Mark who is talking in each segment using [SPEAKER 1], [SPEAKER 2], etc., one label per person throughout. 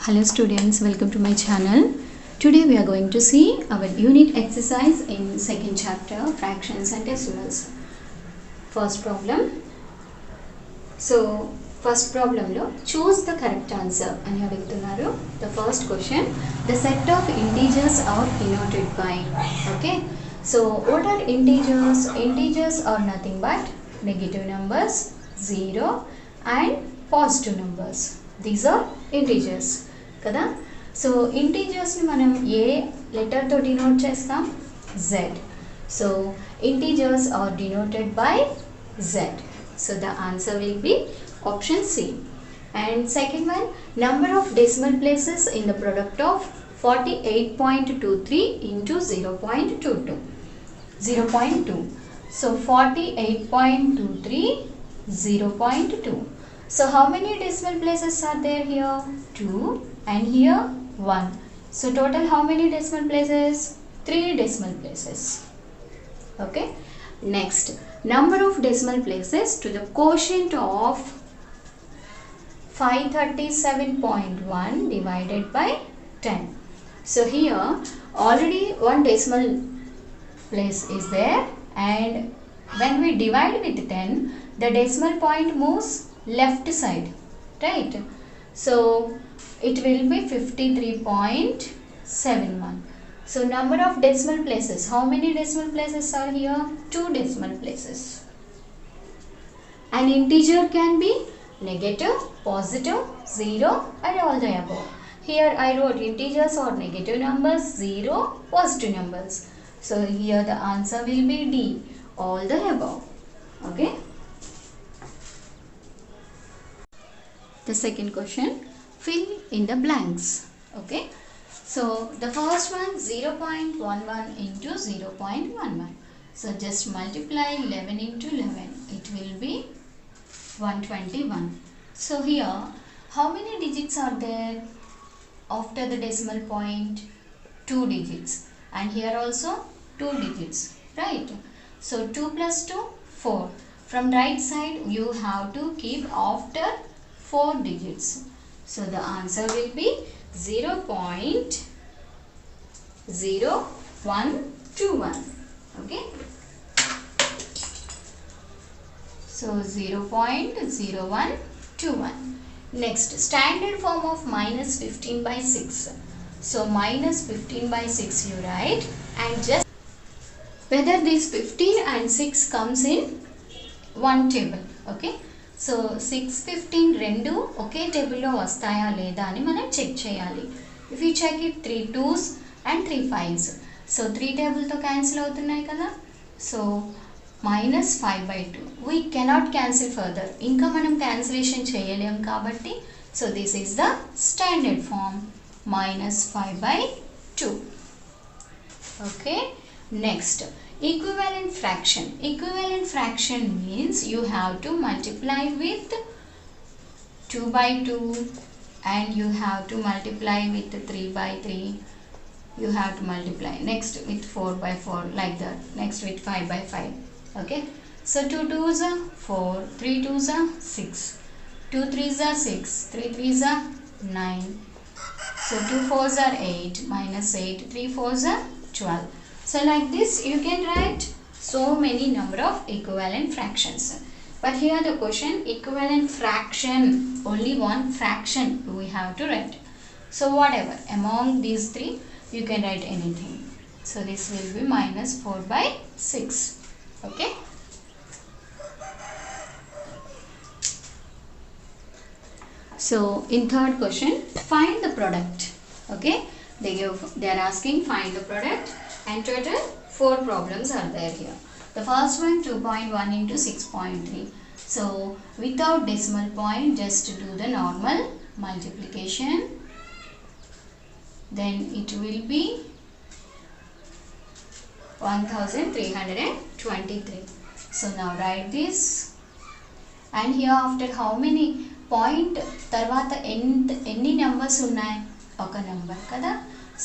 [SPEAKER 1] Hello students, welcome to my channel. Today we are going to see our unit exercise in second chapter, fractions and decimals. First problem. So first problem lo choose the correct answer ani adugutunnaru. The first question, the set of integers are denoted by. Okay, so what are integers? Integers are nothing but negative numbers, 0 and positive numbers. These are integers కదా. So ఇంటీజర్స్ని మనం ఏ లెటర్తో denote చేస్తాం? Z. So integers are denoted by Z. So the answer will be option C. And second one, number of decimal places in the product of 48.23 into 0.22. 0.2. So 48.23, 0.2. So how many decimal places are there here? 2 and here 1. So total how many decimal places? 3 decimal places. Okay. Next, number of decimal places to the quotient of 537.1 divided by 10. So here already one decimal place is there, and when we divide with 10, the decimal point moves left side, right? So it will be 53.71. So number of decimal places, how many decimal places are here? 2 decimal places. An integer can be negative, positive, 0 and all the above. Here I wrote integers or negative numbers, 0 positive numbers. So here the answer will be D, all the above. Okay. The second question, fill in the blanks. Okay. So the first one, 0.11 into 0.11. So just multiply 11 into 11. It will be 121. So here, how many digits are there after the decimal point? 2 digits. And here also 2 digits, right? So 2 plus 2, 4. From right side, you have to keep after 4 digits. So the answer will be 0.0121. Okay. So 0.0121. Next, standard form of minus 15 by 6. So minus 15 by 6 you write, and just whether this 15 and 6 comes in one table. Okay. So 6, 15 రెండు ఒకే టేబుల్లో వస్తాయా లేదా అని మనం check చేయాలి. If you check it 3 2s and 3 5s. So 3 టేబుల్తో cancel అవుతున్నాయి కదా. So -5/2 we cannot cancel further, ఇంకా మనం క్యాన్సిలేషన్ చేయలేం కాబట్టి so this is the standard form, -5/2. Okay. Next, equivalent fraction. Equivalent fraction means you have to multiply with 2/2 and you have to multiply with 3/3. You have to multiply next with 4/4, like that. Next with 5/5. Okay. So 2 2s are 4, 3 2s are 6, 2 3s are 6, 3 3s are 9. So 2 4s are 8, -8, 3 4s are 12. So like this you can write so many number of equivalent fractions. But here the question, equivalent fraction, only one fraction we have to write. So whatever among these 3 you can write anything. So this will be -4/6. Okay. So in third question, find the product. Okay. They are asking find the product. And total 4 problems are there here. The first one, 2.1 into 6.3. So without decimal point, just do the normal multiplication. Then it will be 1323. So now write this. And here after how many point tarvata any numbers unnai? Oka number kada.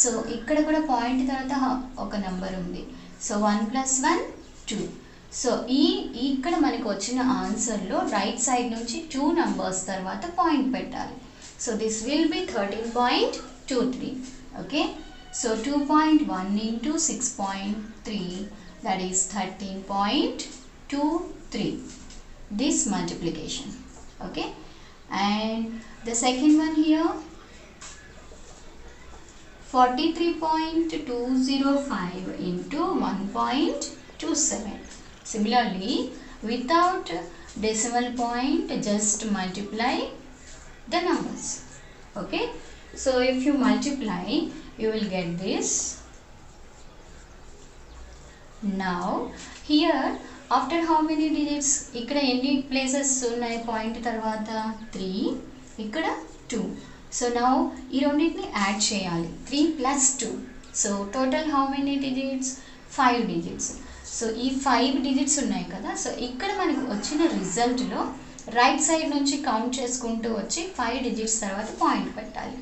[SPEAKER 1] So ఇక్కడ కూడా point తర్వాత ఒక number ఉంది. So 1 + 1 2. So ఇక్కడ మనకు వచ్చిన ఆన్సర్లో right side నుంచి 2 numbers తర్వాత పాయింట్ పెట్టాలి. So this will be 13.23. Okay, so 2.1 into 6.3, that is 13.23. This multiplication. Okay, and the second one here, 43.205 into 1.27. Similarly, without decimal point, just multiply the numbers. Okay, so if you multiply, you will get this. Now here, after how many digits? ఇక్కడ ఎన్ని places ఉన్నాయి point తర్వాత? 3, ఇక్కడ 2. So now ఈ రెండింటిని add చేయాలి, 3 + 2. So total how many digits? 5 digits. So ఈ 5 digits ఉన్నాయి కదా, సో ఇక్కడ మనకు వచ్చిన రిజల్ట్లో రైట్ సైడ్ నుంచి కౌంట్ చేసుకుంటూ వచ్చి 5 డిజిట్స్ తర్వాత పాయింట్ పెట్టాలి.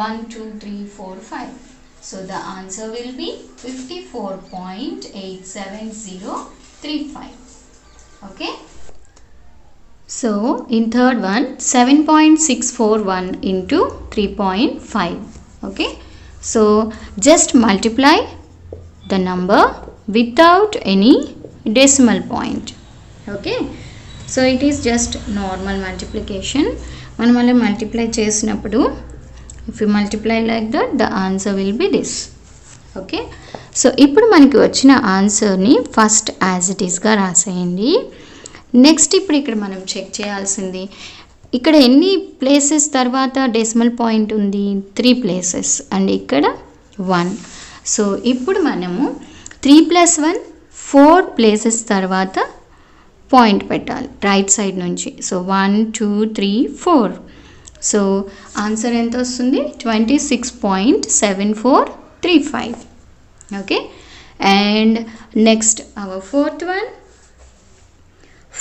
[SPEAKER 1] 1 2 3 4 5. So the answer will be 54.87035. Okay, so in third one, 7.641 into 3.5. Okay, so just multiply the number without any decimal point. Okay, so it is just normal multiplication. మనం అలా multiply చేసినప్పుడు if you multiply like that, the answer will be this. Okay, so ఇప్పుడు మనకి వచ్చిన ఆన్సర్ని first as it ఈస్గా రాసేయండి. Next ఇప్పుడు ఇక్కడ మనం చెక్ చేయాల్సింది, ఇక్కడ ఎన్ని ప్లేసెస్ తర్వాత డెసిమల్ పాయింట్ ఉంది? 3 ప్లేసెస్ అండ్ ఇక్కడ 1. సో ఇప్పుడు మనము 3 + 1 4 ప్లేసెస్ తర్వాత పాయింట్ పెట్టాలి రైట్ సైడ్ నుంచి. సో 1 2 3 4. సో ఆన్సర్ ఎంత వస్తుంది? 26.7435. Okay, and next our fourth one,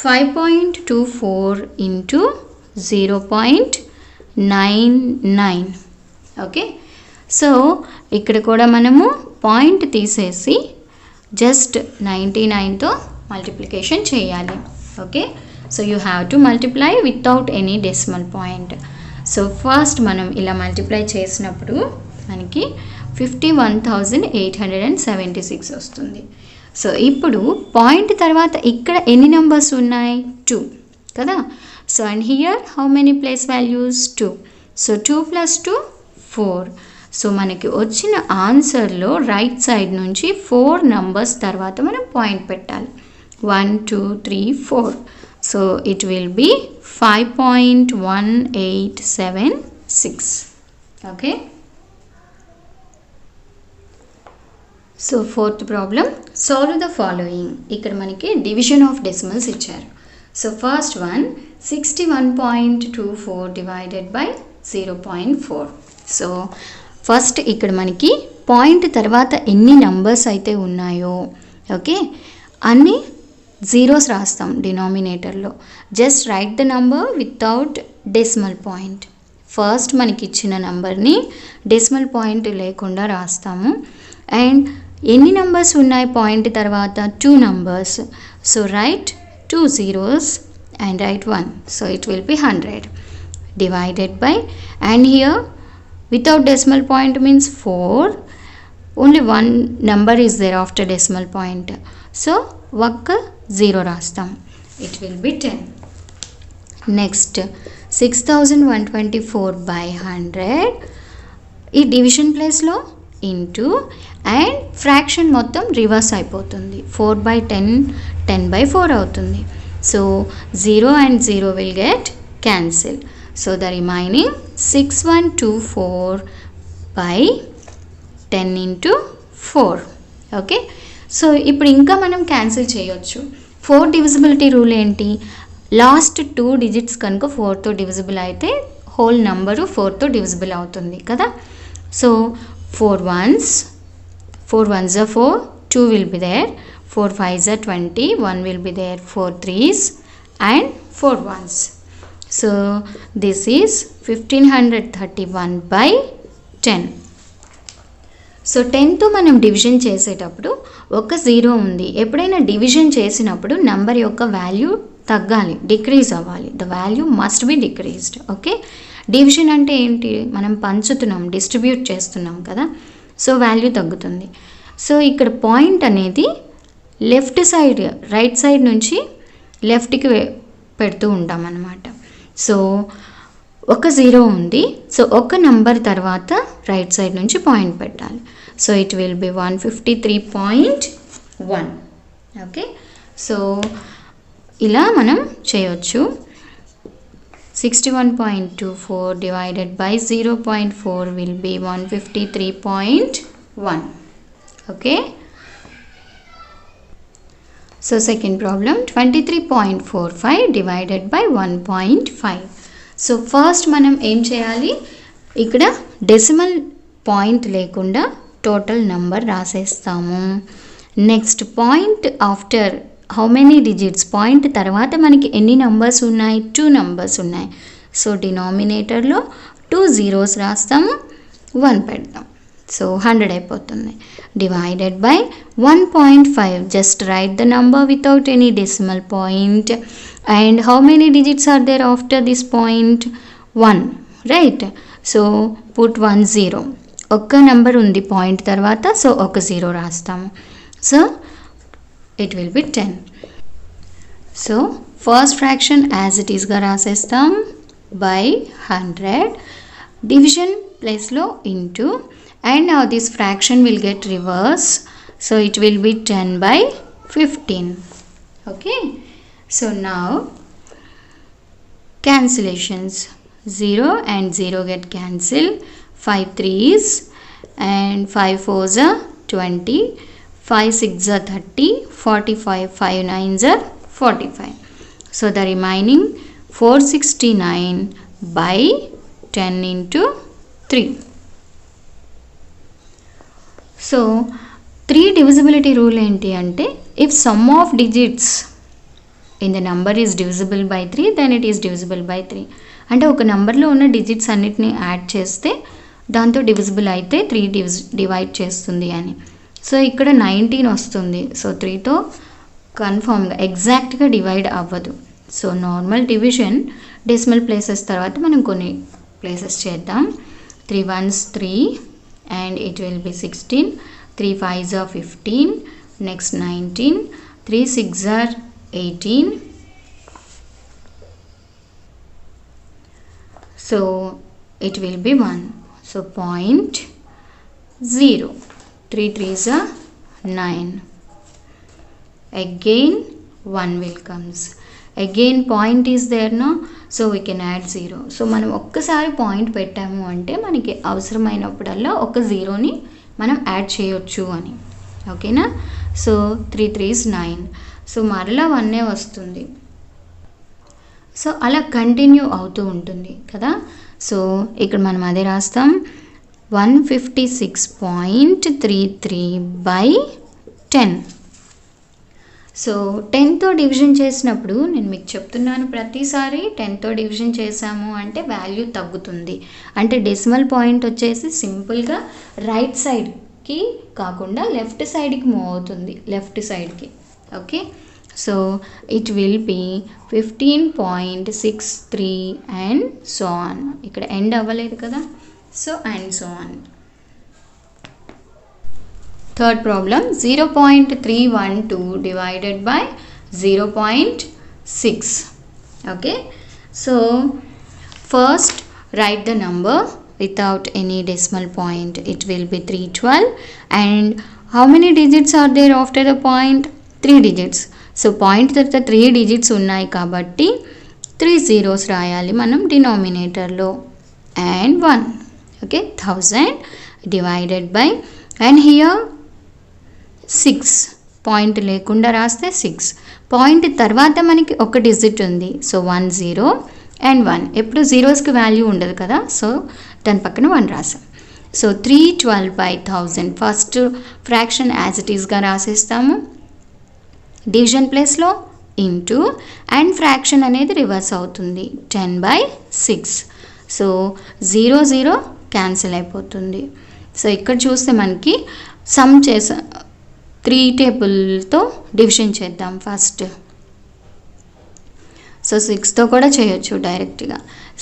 [SPEAKER 1] 5.24 into 0.99. Okay, so ఇక్కడ కూడా మనము పాయింట్ తీసేసి జస్ట్ 99తో మల్టిప్లికేషన్ చేయాలి. Okay, so you have to multiply without any decimal point. So first మనం ఇలా మల్టిప్లై చేసినప్పుడు మనకి 51,876 వస్తుంది. సో ఇప్పుడు పాయింట్ తర్వాత ఇక్కడ ఎన్ని నెంబర్స్ ఉన్నాయి? 2 కదా. So and here how many place values? 2. So 2 + 2 4. So మనకి వచ్చిన ఆన్సర్లో రైట్ సైడ్ నుంచి 4 నంబర్స్ తర్వాత మనం పాయింట్ పెట్టాలి. 1 2 3 4. So it will B 5.1876. Okay, so fourth problem, solve the following. ఇక్కడ మనకి డివిజన్ ఆఫ్ డెసిమల్స్ ఇచ్చారు. So first one, 61.24 divided by 0.4. So first ఇక్కడ మనకి పాయింట్ తర్వాత ఎన్ని నంబర్స్ అయితే ఉన్నాయో, ఓకే, అన్ని జీరోస్ రాస్తాం డినామినేటర్లో. Just write the number without decimal point. First మనకి ఇచ్చిన నంబర్ని డెసిమల్ పాయింట్ లేకుండా రాస్తాము. అండ్ ఎన్ని నంబర్స్ ఉన్నాయి పాయింట్ తర్వాత? 2 numbers. So right 2 zeros and write 1. So it will be 100 divided by, and here without decimal point means 4. Only one number is there after decimal point. So ఒక్క 0 రాస్తాం. It will be 10. Next 6124 by 100. ఈ division ప్లేస్లో into and fraction మొత్తం reverse అయిపోతుంది. 4/10 10/4 అవుతుంది. So 0 and 0 will get cancel. So the remaining 6124 by 10 into 4. Okay, so ఇప్పుడు ఇంకా మనం క్యాన్సిల్ చేయొచ్చు. 4 డివిజిబిలిటీ రూల్ ఏంటి? లాస్ట్ 2 డిజిట్స్ కనుక 4తో డివిజిబుల్ అయితే హోల్ నంబరు 4తో డివిజిబుల్ అవుతుంది కదా. So 4 ones are 4, 2 will be there, 4 5s are 20, 1 will be there, 4 3s and 4 ones. So this is 1531 by 10. So 10తో మనం డివిజన్ చేసేటప్పుడు ఒక జీరో ఉంది. ఎప్పుడైనా డివిజన్ చేసినప్పుడు నంబర్ యొక్క వాల్యూ తగ్గాలి, డిక్రీజ్ అవ్వాలి. The value must be decreased. Okay, division అంటే ఏంటి? మనం పంచుతున్నాం, డిస్ట్రిబ్యూట్ చేస్తున్నాం కదా, సో వాల్యూ తగ్గుతుంది. సో ఇక్కడ పాయింట్ అనేది లెఫ్ట్ సైడ్, రైట్ సైడ్ నుంచి లెఫ్ట్కి పెడుతూ ఉంటాం అన్నమాట. సో ఒక జీరో ఉంది, సో ఒక నంబర్ తర్వాత రైట్ సైడ్ నుంచి పాయింట్ పెట్టాలి. So it will be 153.1. Okay, so ఇలా మనం చేయొచ్చు. 61.24 divided by 0.4 will be 153.1. Okay, so second problem 23.45 divided by 1.5. So first మనం ఏం చేయాలి? ఇక్కడ డెసిమల్ పాయింట్ లేకుండా టోటల్ నంబర్ రాసేస్తాము. Next point after how many digits, point తర్వాత మనకి ఎన్ని నంబర్స్ ఉన్నాయి? 2 నంబర్స్ ఉన్నాయి. సో డినామినేటర్లో 2 zeros రాస్తాము, 1 పెడతాం. సో 100 అయిపోతుంది. Divided by 1.5, just write the number without any decimal point. And how many digits are there after this point? 1, right? So put 1 0. ఒక్క number ఉంది పాయింట్ తర్వాత, సో ఒక జీరో రాస్తాము. So it will be 10. So first fraction as it ఈస్గా రాసేస్తాం by 100, division ప్లేస్లో into, and now this fraction will get reverse, so it will be 10 by 15. Okay, so now cancellations, 0 and 0 get cancelled, 5 3s and 5 4s are 20, 5 6s are 30, 45, 5 9s are 45. So the remaining 469 by 10 into 3. So 3 divisibility rule ఏంటి అంటే, if sum of digits in the number is divisible by 3, then it is divisible by 3. అంటే ఒక నెంబర్లో ఉన్న digits అన్నిటిని add చేస్తే దాంతో divisible అయితే 3 డివైడ్ చేస్తుంది అని. సో ఇక్కడ 19 వస్తుంది. సో 3తో కన్ఫామ్గా ఎగ్జాక్ట్గా డివైడ్ అవ్వదు. So normal division decimal places తర్వాత మనం కొన్ని ప్లేసెస్ చేద్దాం. 3 1s 3 and it will be 16, 3 5s are 15, next 19, 3 6s are 18. So it will be 1. So 0.0. 3 3s are 9. Again 1 will comes. Again point is there, no? So we can add 0. So మనం ఒక్కసారి point పెట్టాము అంటే మనకి అవసరమైనప్పుడల్లా ఒక జీరోని మనం add చేయొచ్చు అని. ఓకేనా? So 3 3s 9. సో మరలా 1 వస్తుంది. సో అలా కంటిన్యూ అవుతూ ఉంటుంది కదా. సో ఇక్కడ మనం అదే రాస్తాం 156.33 by 10. సో 10తో డివిజన్ చేసినప్పుడు నేను మీకు చెప్తున్నాను, ప్రతిసారి 10తో డివిజన్ చేసాము అంటే వాల్యూ తగ్గుతుంది. అంటే డెసిమల్ పాయింట్ వచ్చేసి సింపుల్గా రైట్ సైడ్కి కాకుండా లెఫ్ట్ సైడ్కి మూవ్ అవుతుంది, లెఫ్ట్ సైడ్కి. Okay, so it will B 15.63 and so on. ఇక్కడ ఎండ్ అవ్వలేదు కదా, so and so on. Third problem, 0.312 divided by 0.6. Okay, so first write the number without any decimal point. It will be 312. And how many digits are there after the point? 3 digits. So point తర్వాత 3 digits ఉన్నాయి కాబట్టి 3 zeros రాయాలి మనం డినామినేటర్లో, and 1. Okay, 1000 divided by, and here 6 point లేకుండా రాస్తే 6. Point తర్వాత మనకి ఒక డిజిట్ ఉంది, సో 1 0 అండ్ 1. ఎప్పుడు జీరోస్కి వాల్యూ ఉండదు కదా, సో దాని పక్కన 1 రాసాం. So 312 by 1000 first fraction as it ఈస్గా రాసేస్తాము, డివిజన్ ప్లేస్లో ఇంటూ, అండ్ ఫ్రాక్షన్ అనేది రివర్స్ అవుతుంది 10 by 6. సో 0 0 క్యాన్సిల్ అయిపోతుంది. సో ఇక్కడ చూస్తే మనకి సమ్ చేసా 3 టేబుల్తో డివిజన్ చేద్దాం ఫస్ట్. సో 6తో కూడా చేయొచ్చు డైరెక్ట్గా.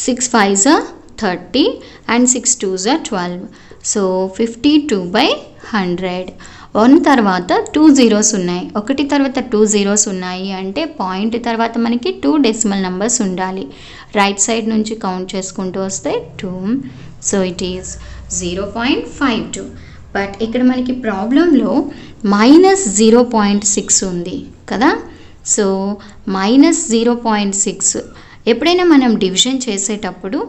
[SPEAKER 1] 6 5s are 30 and 6 2s are 12. So 52/100. 1 తర్వాత 2 zeros ఉన్నాయి, 1 తర్వాత 2 zeros ఉన్నాయి అంటే పాయింట్ తర్వాత మనకి 2 డెసిమల్ నెంబర్స్ ఉండాలి. రైట్ సైడ్ నుంచి కౌంట్ చేసుకుంటూ వస్తే 2. So it is 0.52. బట్ ఇక్కడ మనకి ప్రాబ్లంలో -0.6 ఉంది కదా. సో -0.6 ఎప్పుడైనా మనం డివిజన్ చేసేటప్పుడు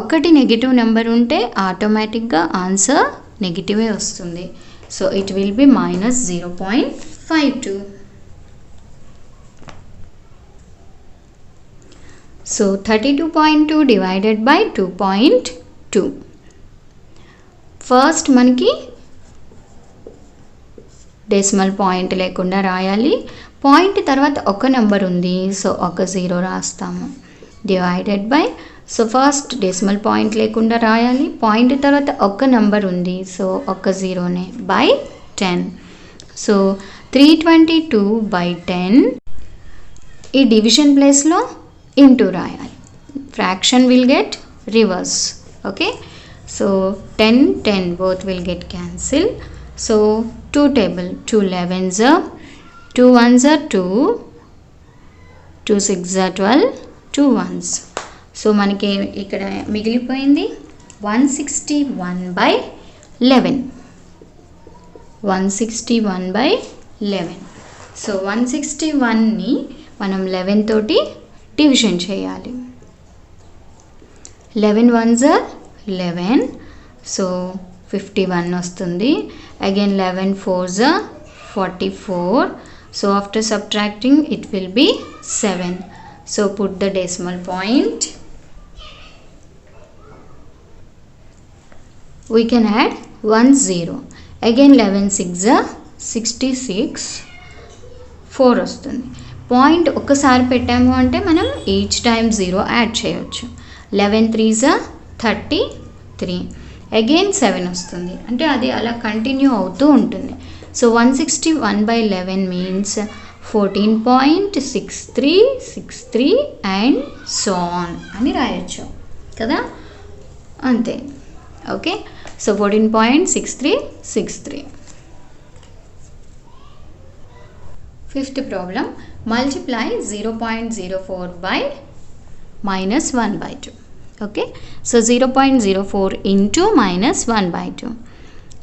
[SPEAKER 1] ఒకటి నెగిటివ్ నెంబర్ ఉంటే ఆటోమేటిక్గా ఆన్సర్ నెగిటివే వస్తుంది. So it will B -0.52. So 32.2 divided by 2.2. First మనకి డెసిమల్ పాయింట్ లేకుండా రాయాలి. పాయింట్ తర్వాత ఒక నెంబర్ ఉంది, సో ఒక 0 రాస్తాము. Divided by, so first decimal point లేకుండా రాయాలి, పాయింట్ తర్వాత ఒక నెంబర్ ఉంది, సో ఒక 0నే, బై 10. సో 322/10. ఈ డివిజన్ ప్లేస్లో ఇంటూ రాయాలి. Fraction will get reverse. Okay, so 10 10 both will get cancelled. So 2 table, 2 11s are, 2 1s are 2, 2 6s are 12, 2 1s. So మనకి ఇక్కడ మిగిలిపోయింది 161/11. 161/11. సో 161ని మనం 11 తోటి డివిజన్ చేయాలి. 11 1s are 11. సో 51 వస్తుంది. Again 11 4s are 44. So after subtracting it will B 7. So put the decimal point. We can add 1 0. Again 11 6s are 66. 4 వస్తుంది. Point ఒక్కసారి పెట్టాము అంటే మనం ఈచ్ టైం 0 యాడ్ చేయొచ్చు. 11 3s are 33. అగైన్ 7 వస్తుంది, అంటే అది అలా కంటిన్యూ అవుతూ ఉంటుంది. So 161/11 means 14.6363 and so on అని రాయొచ్చు కదా, అంతే. Okay, so 14.6363. Fifth problem, multiply 0.04 by -1/2. Okay, so 0.04 into -1/2.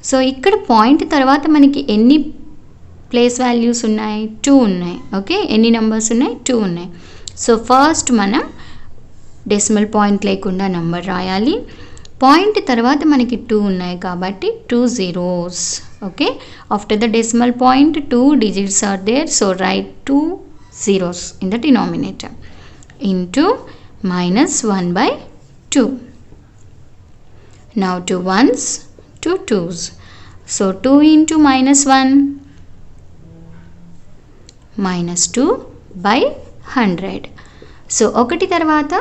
[SPEAKER 1] So ఇక్కడ పాయింట్ తర్వాత మనకి ఎన్ని ప్లేస్ వాల్యూస్ ఉన్నాయి? 2 ఉన్నాయి. ఓకే, ఎన్ని నెంబర్స్ ఉన్నాయి? 2 ఉన్నాయి. సో ఫస్ట్ మనం డెసిమల్ పాయింట్ లేకుండా నెంబర్ రాయాలి. పాయింట్ తర్వాత మనకి 2 ఉన్నాయి కాబట్టి 2 zeros. Okay, after the decimal point 2 digits are there, so write 2 zeros in the denominator into -1/2. Now 2 1s, 2 2s. So 2 into -1, -2/100. So ఒకటి తర్వాత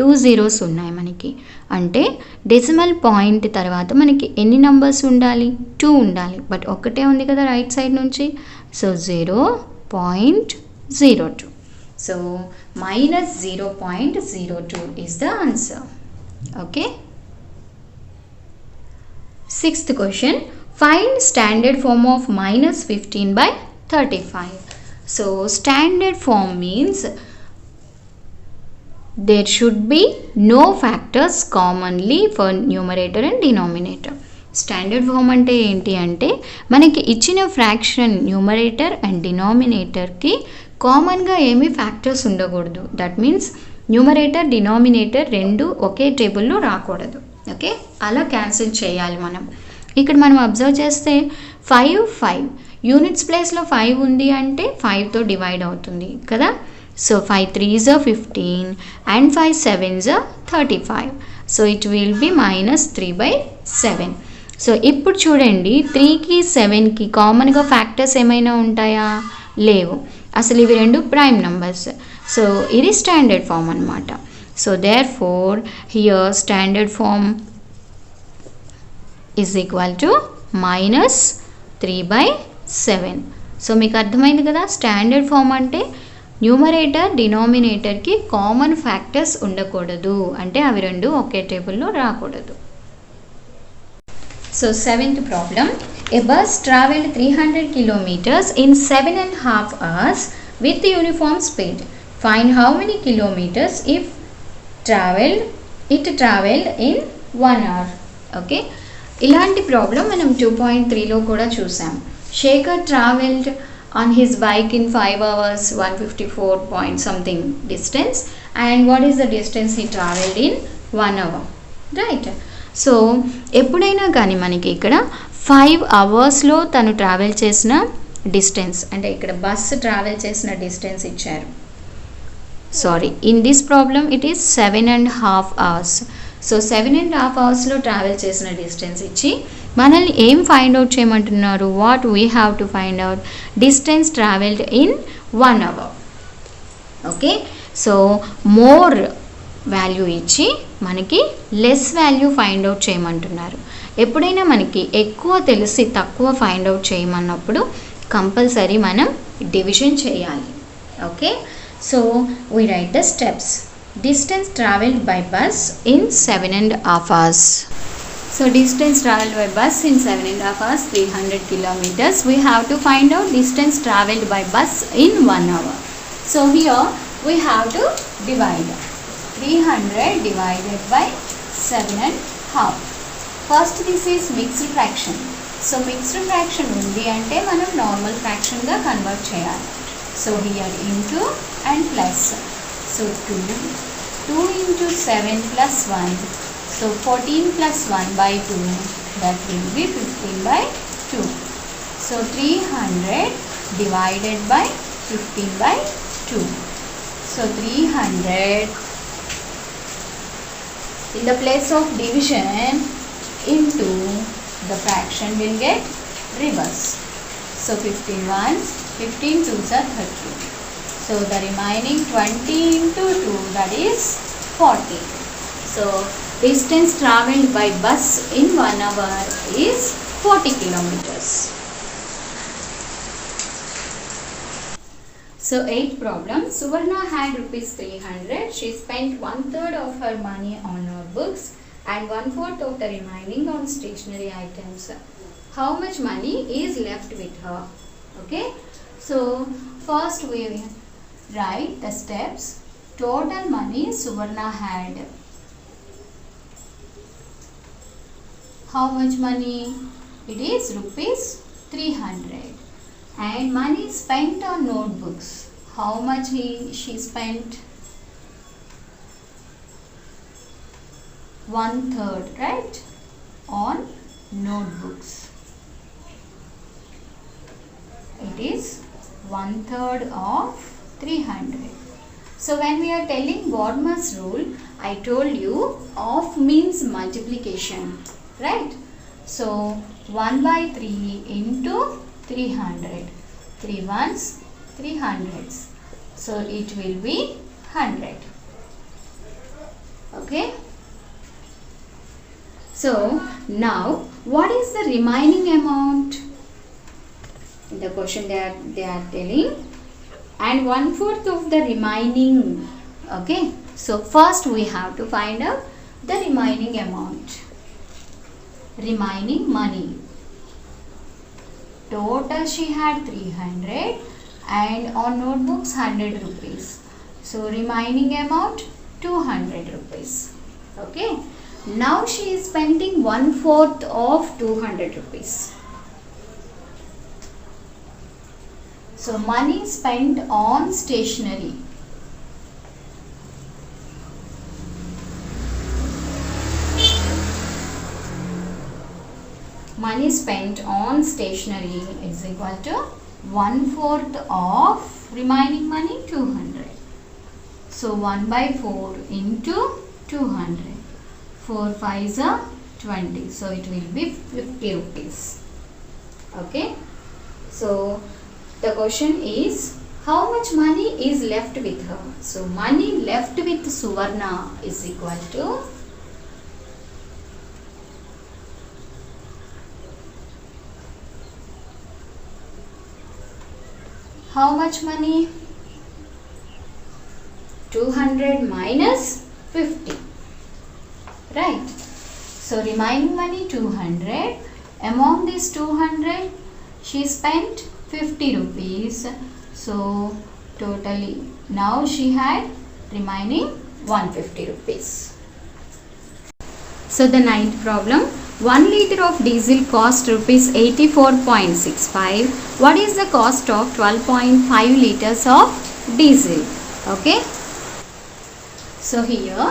[SPEAKER 1] 2 zeros ఉన్నాయి మనకి, అంటే డెసిమల్ పాయింట్ తర్వాత మనకి ఎన్ని నంబర్స్ ఉండాలి? 2 ఉండాలి. బట్ ఒకటే ఉంది కదా రైట్ సైడ్ నుంచి, so 0.02. So -0.02 is the answer. Okay. Sixth question, find standard form of -15/35. So standard form means there should be no factors commonly for numerator and denominator. Standard form అంటే ఏంటి అంటే మనకి ఇచ్చిన fraction numerator and డినామినేటర్కి కామన్గా ఏమీ factors ఉండకూడదు. That means numerator denominator రెండు ఒకే టేబుల్లో రాకూడదు. ఓకే, అలా క్యాన్సిల్ చేయాలి మనం. ఇక్కడ మనం అబ్జర్వ్ చేస్తే 5 5 యూనిట్స్ ప్లేస్లో 5 ఉంది అంటే 5తో డివైడ్ అవుతుంది కదా. So 5 3s are 15 and 5 7s are 35. So it will B -3/7. So ఇప్పుడు చూడండి, 3కి 7కి కామన్గా ఫ్యాక్టర్స్ ఏమైనా ఉంటాయా? లేవు. అసలు ఇవి రెండు ప్రైమ్ నంబర్స్. సో ఇది స్టాండర్డ్ ఫామ్ అన్నమాట. So therefore here standard form is equal to minus 3/7. So మీకు అర్థమైంది కదా, స్టాండర్డ్ ఫామ్ అంటే న్యూమరేటర్ డినామినేటర్కి కామన్ ఫ్యాక్టర్స్ ఉండకూడదు, అంటే అవి రెండు ఒకే టేబుల్లో రాకూడదు. So 7th problem, a bus traveled 300 kilometers in 7.5 hours with uniform speed. Find how many kilometers it traveled in 1 hour. Okay, ఇలాంటి ప్రాబ్లం మనం 2.3లో కూడా చూసాం. Shekhar travelled on his bike in 5 hours 154 point something distance, and what is the distance he traveled in 1 hour, right? So ఎప్పుడైనా కానీ మనకి ఇక్కడ 5 అవర్స్లో తను ట్రావెల్ చేసిన డిస్టెన్స్, అంటే ఇక్కడ బస్సు ట్రావెల్ చేసిన డిస్టెన్స్ ఇచ్చారు. Sorry, in this problem it is 7.5 hours. So 7.5 అవర్స్లో ట్రావెల్ చేసిన డిస్టెన్స్ ఇచ్చి మనల్ని ఏం ఫైండ్ అవుట్ చేయమంటున్నారు? What we have to find out? Distance travelled in 1 hour. Okay, so more value ఇచ్చి మనకి లెస్ వాల్యూ ఫైండ్ అవుట్ చేయమంటున్నారు. ఎప్పుడైనా మనకి ఎక్కువ తెలిసి తక్కువ ఫైండ్ అవుట్ చేయమన్నప్పుడు కంపల్సరీ మనం డివిజన్ చేయాలి. Okay, so we write the steps. Distance traveled by bus in 7.5 hours. So distance traveled by bus in 7.5 hours, 300 kilometers. We have to find out distance traveled by bus in 1 hour. So here we have to divide 300 divided by 7.5. First this is mixed fraction. So mixed fraction undi ante manam normal fraction ga convert cheyali. So here into and plus. So 2 into 7 plus 1. So 14 plus 1 by 2. That will be 15/2. So 300 divided by 15/2. So 300 in the place of division into the fraction will get reverse. So 15 ones, 15 twos are 30. So the remaining 20 into 2, that is 40. So distance traveled by bus in 1 hour is 40 kilometers. So 8th problem, Suvarna had rupees 300. She spent 1/3 of her money on notebooks and 1/4 of the remaining on stationery items. How much money is left with her? Okay, so first we write the steps. Total money Suvarna had. How much money? It is rupees 300. And money spent on notebooks. How much she spent? 1/3, right? On notebooks. It is 1/3 of 300. So when we are telling Bodmer's rule, I told you of means multiplication, right? So 1/3 into 300. 3 ones, 3 hundreds. So it will be 100. Okay. So now what is the remaining amount? In the question they are telling, and 1/4 of the remaining. Okay, so first we have to find out the remaining amount. Remaining money. Total she had 300 and on notebooks 100 rupees. So remaining amount 200 rupees. Okay, now she is spending 1/4 of 200 rupees. So money spent on stationery. Money spent on stationery is equal to 1/4 of remaining money 200. So 1/4 into 200. 4 5s are 20. So it will be 50 rupees. Okay. So the question is, how much money is left with her? So money left with Suvarna is equal to how much money? 200 minus 50, right? So remaining money 200. Among these 200, she spent 50 rupees. So totally now she had remaining 150 rupees. So the ninth problem, 1 liter of diesel cost rupees 84.65. What is the cost of 12.5 liters of diesel? Okay. So here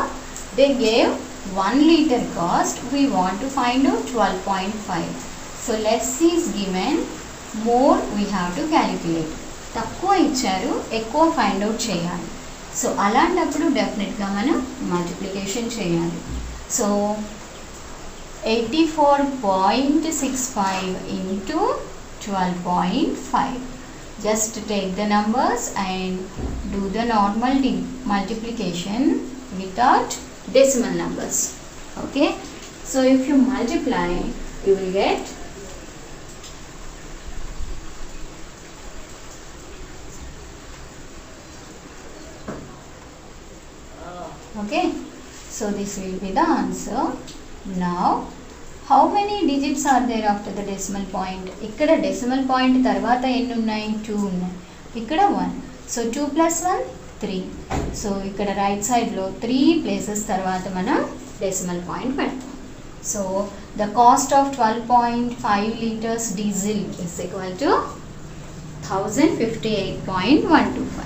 [SPEAKER 1] they gave 1 liter cost. We want to find out 12.5. So less is given, more we have to calculate. తక్కువ ఇచ్చారు, ఎక్కువ find out చేయాలి. So అలాంటప్పుడు డెఫినెట్గా మనం multiplication చేయాలి. So 84.65 into 12.5. Just take the numbers and do the normal multiplication without decimal numbers. Okay. So if you multiply, you will get okay. So this will be the answer. Now how many digits are there after the decimal point? ikkada decimal point tarvata enni unnayi? 2 unnayi. ikkada 1. So 2 plus 1 3. So ikkada right side lo 3 places tarvata manam decimal point pedtam. So the cost of 12.5 liters diesel is equal to 1058.125.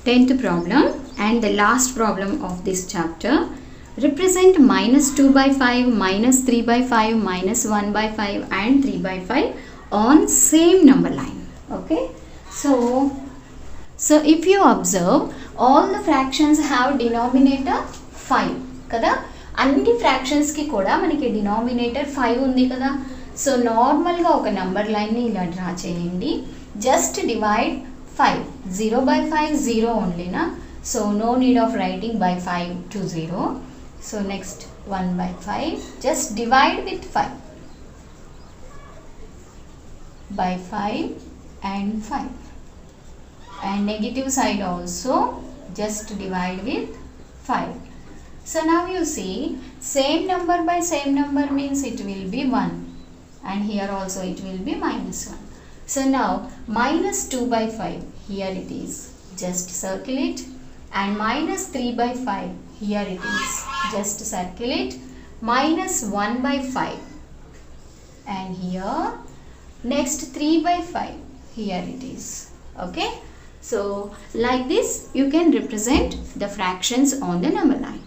[SPEAKER 1] Tenth problem and the last problem of this chapter. Represent minus 2 by 5, minus 3 by 5, minus 1 by 5 and 3 by 5 on same number line. Okay. So if you observe, all the fractions have denominator 5 kada. అన్ని fractions కి కూడా మనకి denominator 5 ఉంది కదా. So normal గా ఒక number line ని ఇలా డ్రా చేయండి. Just divide 5. 0 by 5 0 only na. So no need of writing by 5 to 0. So next 1 by 5, just divide with 5 by 5 and 5, and negative side also just divide with 5. So now you see, same number by same number means it will be 1, and here also it will be minus 1. So now minus 2 by 5, here it is, just circle it, and minus 3 by 5, here it is, just circle it, minus 1 by 5, and here next 3 by 5, here it is. Okay. So like this you can represent the fractions on the number line.